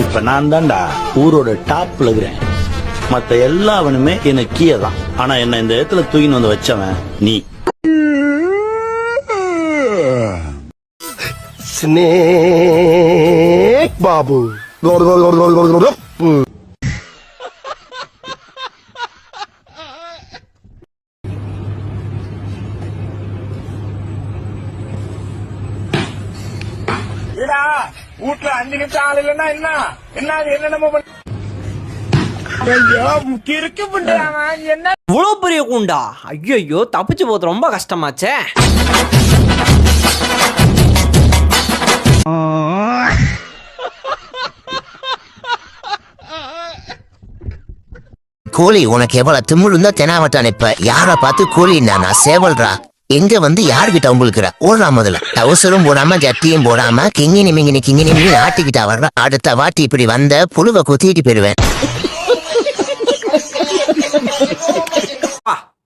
இப்ப நான் தான்டா ஊரோட டாப்ல இருக்கிறேன். மத்த எல்லாவனுமே எனக்கு கீழே தான். ஆனா என்ன இந்த இடத்துல தூக்கின்னு வந்து வச்சவன் நீ. ஸ்னேக் பாபு. வீட்டுல 5 நிமிஷம் ஆள் இல்லைன்னா என்ன என்னென்னமோ என்ன இவ்வளவு பெரிய கூண்டா? ஐயோ, தப்பிச்சு போறது ரொம்ப கஷ்டமாச்சே. கோழி உனக்கு எவ்வளவு திமுழுந்தா தெனாவட்டான். இப்ப யார பார்த்து கோழின்னா நான் சேவல்றா. எங்க வந்து யாருகிட்ட உங்களுக்கு ஓடுறா? முதல்ல அவசரம் போடாம ஜட்டியும் போடாம கிங்கினி மிங்கினி ஆட்டிக்கிட்டா வர்ற. அடுத்த வாட்டி இப்படி வந்த புழுவை குத்திட்டு போயிருவேன்.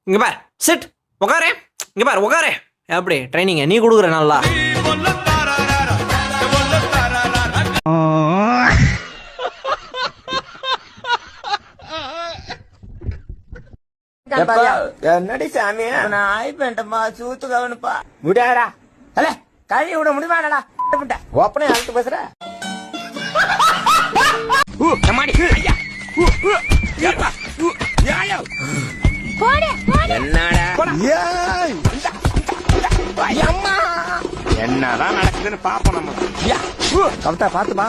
இங்க பார், சிட், உட்காரே. இங்க பார், உட்காரே. எப்படி ட்ரைனிங் நீ கொடுக்குற நல்லா? என்னடி சாமி நான் ஆயிப்பேன்ட்டப்பா சூத்து கவனிப்பா முடியாடா. அல்ல கழுவி விட முடியுமாடா? ஓப்பனே அழுத்து பேசுற. என்னதான் நடக்குதுன்னு பாப்போம் நம்ம. கவிதா பாத்துப்பா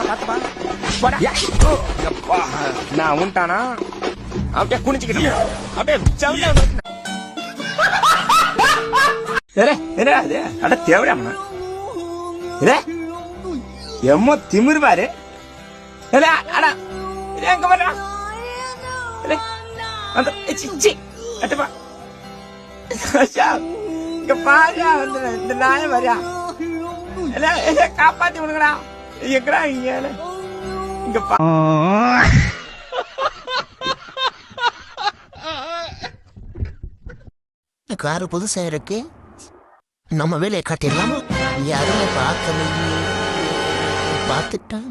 நான் உண்டானா அப்படியே குனிச்சுக்கிட்டேன். அப்படியே என்ன அது? அட தேவையாம்மா எம்மோ திமிர் பாரு. எங்க வர்றா இங்க பாரு. இந்த நாய வரியா காப்பாத்தி விடுங்கடா. எங்கடா இங்க காரு புதுசா இருக்கு. நம்ம வேலையை காட்டிடலாமா? யாருமே பார்த்துட்டான்.